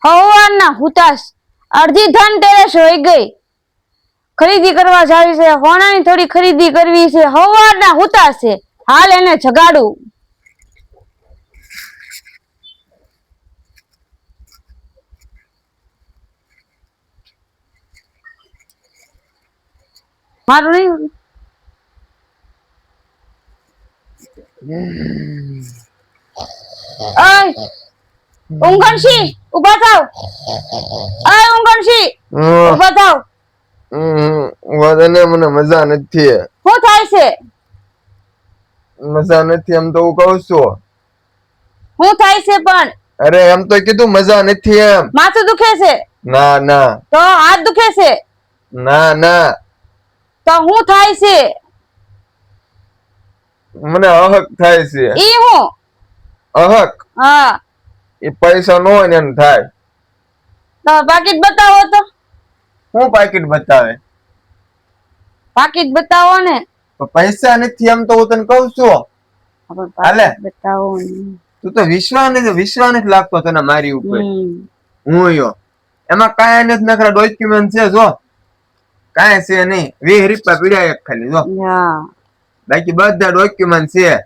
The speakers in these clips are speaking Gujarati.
હવારના હુતાશ અડધી ધનતેરસ હોઈ ગઈ. ખરીદી કરવા જાવી છે, હોનાની થોડી ખરીદી કરવી છે. હવારના હુતાશ છે, હાલ એને જગાડું. મારું નહીં ઊંઘણશી ઉભા થાવ. ઊંઘણશી ઉભા થાવ. મને મજા નથી. શું થાય છે? મજા નથી એમ તો હું કહું છું. શું થાય છે પણ? અરે એમ તો કીધું મજા નથી એમ. માથું દુખે છે? ના ના. તો હાથ દુખે છે? ના ના. તો શું થાય છે? મને અહક થાય છે. ઈ હું અહક? હા. એ પૈસા નો હોય ને એમ થાય. તો પાકીટ બતાવો તો. શું પાકીટ બતાવે? પાકીટ બતાવો ને. પૈસા નથી એમ તો હું તને કઉ છું. હાલે બતાવો. તું તો વિશ્વાસ નથી લાગતો તને મારી ઉપર. હું યો એમાં કાંઈ નથી નખરા ડોક્યુમેન્ટ છે જો. કાંઈ છે નહીં. 20 રૂપિયા પીડ્યા એક ખાલી જો. બાકી બધા ડોક્યુમેન્ટ છે.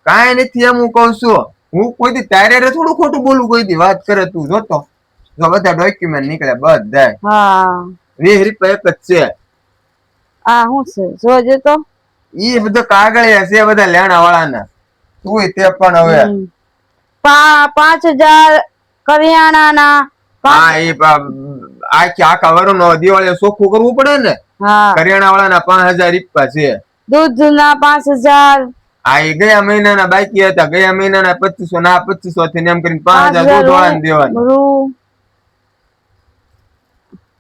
કાંઈ નથી એમ હું કઉ છું. હું કોઈ દી તારે થોડું ખોટું બોલું કોઈ દી વાત કરે તું જોતો. જો બધા ડોક્યુમેન્ટ નીકળે બધા. 20 રૂપિયા એક જ છે. આ શું છે જોજે તો. ઈ બધું કાગળિયા છે બધા લેણા વાળાના. તું તે પણ હવે 5000 કરિયાણાના. હા એ આખા વરનો દિવાળી ચોખ્ખું કરવું પડે ને. કરિયાણા વાળાના 5000 રૂપિયા છે. દૂધના 5000. આ એ ગયા મહિનાના બાકી હતા. ગયા મહિનાના 2500 ના 2500 થી એમ કરીને 5000 દૂધ વાળાને દેવાનું.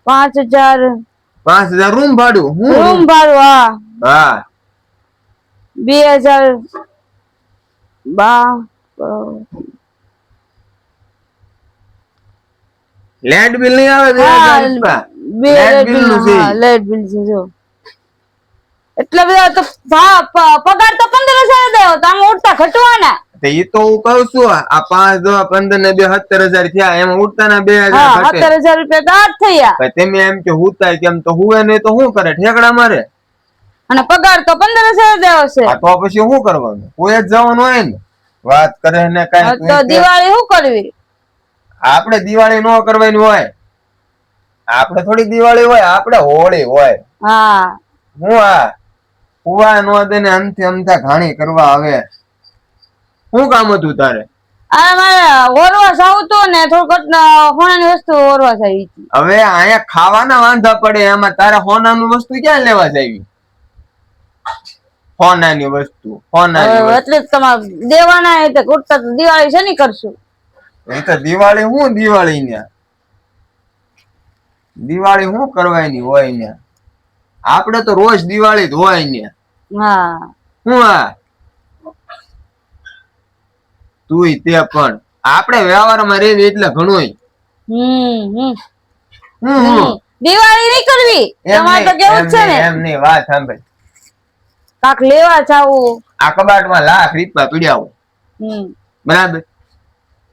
5000 રૂમ ભાડું. રૂમ ભાડું. હા 2000 લેટ બિલ નહીં આવે. 2000 બિલ નું છે. લેટ બિલ છે જો. એટલે બધા તો પગાર તો 15000 દેવો તો આમ ઉડતા ઘટવાના. એ તો હું કઉ છું. આ 5 10 15 ને 17000 થયા. એમાં ઉડતા ના 2000 17000 રૂપિયા તો આજ થયા. તમે એમ કે હુતાય કેમ તો હુવે નહીં તો શું કરે? ઠેકડા મારે. અને પગાર તો 15000 દેવો છે. તો પછી શું કરવાનું? કોઈ જ જવાનું હોય ને. વાત કરે ને કઈ તો દિવાળી શું કરવી? આપણે દિવાળી નો કરવાની હોય. આપણે થોડી દિવાળી હોય. આપણે હોળી હોય. હું કુવા નો દે ને અંતે અમથા ઘાણી કરવા આવે. શું કામ હતું તારે? મારે ઓરવાસ આવતું ને થોડુંક હોનાની વસ્તુ ઓરવાસ આવી હતી. હવે અહીંયા ખાવાના વાંધા પડે એમાં તારે હોનાનું વસ્તુ ક્યાં લેવા જાવી? હોનાની વસ્તુ એટલે તમારે દેવાના એટલે કુર્તા દિવાળી છે ને કરશું. એ તો દિવાળી હું દિવાળી ને દિવાળી શું કરવાની હોય ને? આપણે તો રોજ દિવાળી જ હોય ને. હું તું તે પણ આપણે વ્યવહારમાં રેવી એટલે ઘણું. દિવાળી નહીં કરવી તમારે તો કેવું છે ને. એમ નહીં વાત સાંભળ. કાક લેવા જાવું. આ કબાટમાં લાખ રૂપિયા પીડ્યા બરાબર.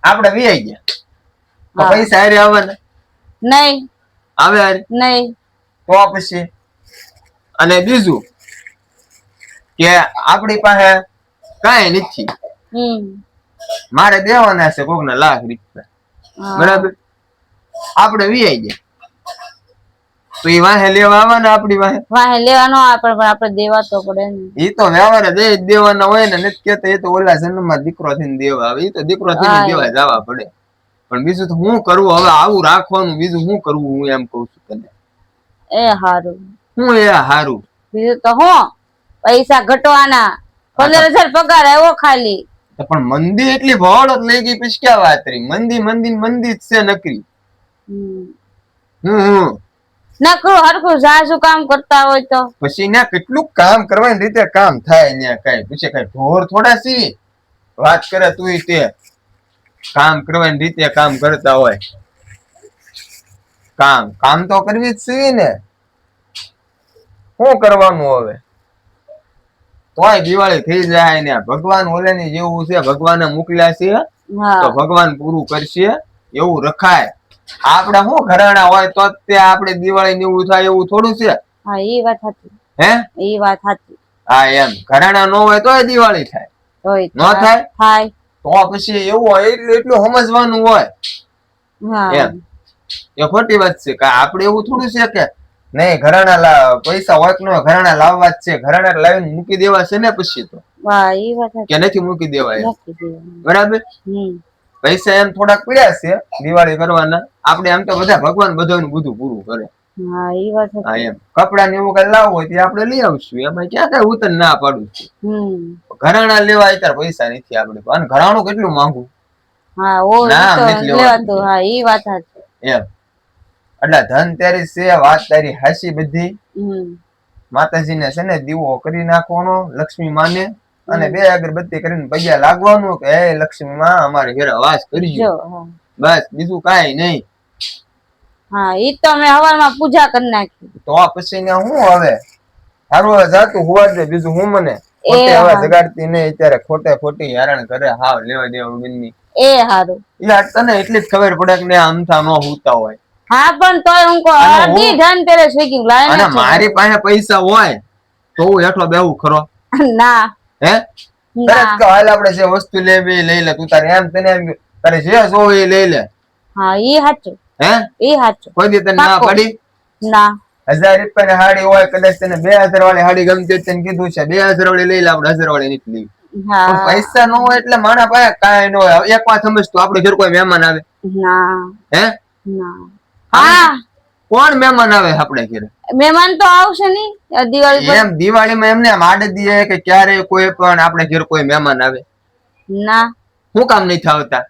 આપણે વી ગયા પૈસા હારે આવવાના નહીં. આવે નહીં તો પછી. અને બીજું કે આપણી પાસે કાંઈ નથી. મારે દેવાના છે કોક ના લાખ રૂપિયા બરાબર. આપણે વી ગયા તો એ વાહે લેવા આવવાના. આપડી વાહે લેવા નો પણ આપણે દેવા તો પડે ને. એ તો વ્યવહાર દે દેવાના હોય ને. નથી કેતા એ તો ઓલા જન્મમાં દીકરો થઈને દેવા આવે. એ તો દીકરો થઈને દેવા જવા પડે. પણ બીજું તો શું કરવું હવે? આવું રાખવાનું બીજું શું કરવું? હું એમ કઉ છું તને. હારું. હું હારું? બીજું તો હું પૈસા ઘટવાના. 15000 પગાર આવ્યો ખાલી. પણ મંદી એટલી ભોળ જ લઈ ગઈ પછી ક્યાં વાત રહી? મંદી જ છે નકરી. નકરું હરખું સાસુ કામ કરતા હોય તો પછી ના કેટલું કામ કરવાની રીતે કામ થાય ને. કઈ પછી કઈ ઢોર થોડા સીવી વાત કરે તું તે કામ કરવાની રીતે કામ કરતા હોય. કામ તો કરવી જ સીવી ને. શું કરવાનું હવે? તોય દિવાળી થઈ જાય ને. ભગવાન ઓલેની જેવું છે. ભગવાને મોકલ્યા છે તો ભગવાન પૂરું કરશે. એવું રખાય. આપડે શું ઘરાણા હોય તો તે આપણે દિવાળી ને એવું થાય એવું થોડું છે. હા એ વાત સાચી. હે એ વાત સાચી. હા એમ ઘરાણા નો હોય તોય દિવાળી થાય. ન થાય થાય તો પછી એવું હોય એટલું સમજવાનું હોય. હા એમ એ ખોટી વાત છે કે આપડે એવું થોડું છે કે નહીં ઘરાણા પૈસા હોય ન ઘરાણા લાવવા જ છે. ઘરાણા લાવીને મૂકી દેવા છે ને પછી તો વાહ એ વાત કે નથી મૂકી દેવા એમ. મૂકી દેવાનું. બરાબર. પૈસા એમ થોડાક પડ્યા છે દિવાળી કરવાના. આપણે એમ તો બધા ભગવાન બધાનું બધું પૂરું કરે. હા એ વાત હા એમ કપડા ને એવું કઈ લાવવું હોય તો આપણે લઈ આવશું. એમાં ક્યાં કઈ ઉતર ના પાડું છું. ઘરાણા લેવા અત્યારે પૈસા નથી આપડે. અને ઘરાણું કેટલું માંગુ. હા ઓ નથી લેવાતું. હા એ વાત સાચી. એમ એટલે ધનતેરસ છે વાત તારી હાસી બધી. માતાજીને છે ને દીવો કરી નાખવાનો લક્ષ્મી માને અને 2 અગરબત્તી કરીને પગે લાગવાનું કે હે લક્ષ્મી માં અમારે ઘરે વાસ કરજો. બસ બીજું કાઈ નહીં. હા ઈ તો અમે હવારમાં પૂજા કરી નાખી. તો પછી ને હું હવે સારું હવે જાતું હોવા દે. બીજું હું મને ખોટે હવે જગાડતી નહીં અત્યારે. ખોટી હેરાન કરે હાવ લેવા દેવા વગરની. એ હારું યાર તને એટલી જ ખબર પડે કે અમથા નો હુતા હોય. હા પણ તોય હું અડધી ધનતેરસ વીકી લાય અને મારી પાસે પૈસા હોય તો હું હેઠો બેહું ખરો? ના હે તરત કે હાલ આપણે જે વસ્તુ લેવી લઈ લે. તું તારે એમ તને એમ તારે જે જોવે એ લઈ લે. હા ઈ સાચું. હે ઈ સાચું. કોઈ દી તને ના પડી? ના 1000 રૂપિયાની હાડી હોય કદાચ તને 2000 વાળી હાડી ગમતી તને કીધું છે 2000 વાળી લઈ લે. આપણે 1000 વાળી નથી લેવી. પણ પૈસા નો હોય એટલે માણા પાસે કાંઈ ન હોય. એક વાત સમજતું આપણે ઘર કોઈ મહેમાન આવે? ના હે ના. હા કોણ મહેમાન આવે આપણે ઘરે? મહેમાન તો આવશે નહીં દિવાળી પર. એમ દિવાળીમાં એમને આડે દીએ કે ક્યારે કોઈ પણ આપણે ઘર કોઈ મહેમાન આવે? ના. શું કામ નહીં આવતા?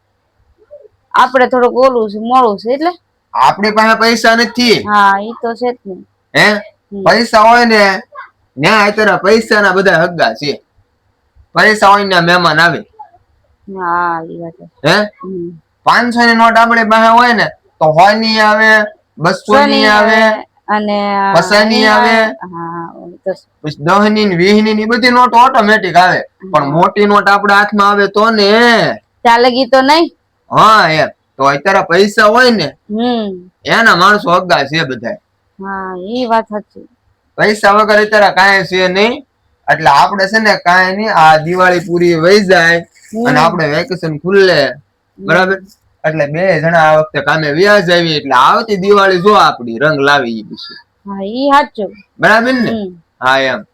આપણે થોડુંક ઓલું છે મોડું છે એટલે. આપણી પાસે પૈસા નથી. હા ઈ તો છે જ ને. હે પૈસા હોય ને ન્યા અત્યારે પૈસા ના બધા હગ્ગા છે. પૈસા હોય ને મહેમાન આવે. હા ઈ વાત હે 500 ની નોટ આપણી પાસે હોય ને તો 100 ની આવે 200 ની આવે અને 50 ની આવે. પછી 10 ની 20 ની બધી નોટ ઓટોમેટિક આવે. પણ મોટી નોટ આપણા હાથમાં આવે તો ને ચાલે ગઈ તો નહીં. હા એમ તો અત્યારે પૈસા હોય ને એના માણસો હગ્ગા છે બધા. હા ઈ વાત સાચી. પૈસા વગર અત્યારે કાંઈ છે નહીં. એટલે આપણે છે ને કાંઈ નહીં આ દિવાળી પૂરી વહી જાય અને આપણે વેકેશન ખુલ્લે બરાબર એટલે 2 જણા આ વખતે કામે વ્યાજ આવી એટલે આવતી દિવાળી જો આપડી રંગ લાવી પછી. હા ઈ સાચું. બરાબર ને? હા એમ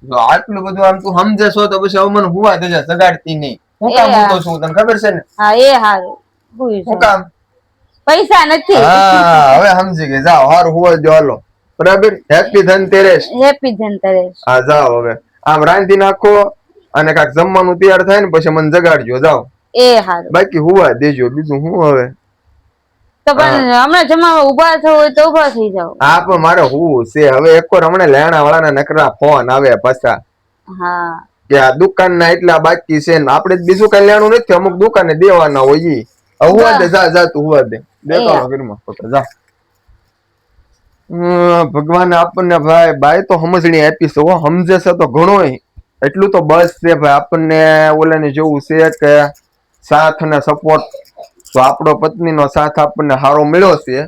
જો આટલું બધું આમ તું સમજે છો તો પછી હવે મને હુવા દેજે સગાડતી નહીં. હું કામ મૂકો છું તને ખબર છે ને? હા એ હારું. હું કામ? પૈસા નથી. હા હવે સમજી ગઈ. જાઓ હારું હુવા દો હાલો. બરાબર. હેપી ધનતેરસ. હેપી ધનતેરસ. હા જાઓ હવે આમ રાંધી નાખો અને કાંઈક જમવાનું તૈયાર થાય ને પછી મને જગાડજો. જાઓ. એ હારું. બાકી હુવા દેજો બીજું હું હવે. તો પણ હમણાં જમવા ઉભા થવું હોય તો ઉભા થઈ જાવ. હા પણ મારે હું છે હવે એકવાર હમણાં લેણા વાળાના નકરા ફોન આવે પાછા. હા કે આ દુકાન ના એટલા બાકી છે ને આપણે બીજું કઈ લેવાનું નથી. અમુક દુકાને દેવાના હોય ઈ. હુવા દે જા તું હુવા દે. દેખાડો ઘરમાં ફોટો જા. ભગવાન આપણને ભાઈ બાય તો સમજણી આપી છે. સમજે છે તો ઘણો એટલું તો બસ છે ભાઈ. આપણને ઓલાને જેવું છે કે સાથ અને સપોર્ટ તો આપણો પત્નીનો સાથ આપણને સારો મળ્યો છે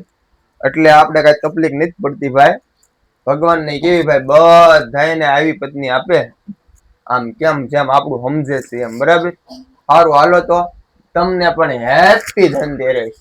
એટલે આપણે કઈ તકલીફ નથી પડતી ભાઈ. ભગવાન ને કેવી ભાઈ બધાને આવી પત્ની આપે આમ કેમ જેમ આપણું સમજે છે એમ. બરાબર. સારું હાલો તો તમને પણ હેપી ધનતેરસ.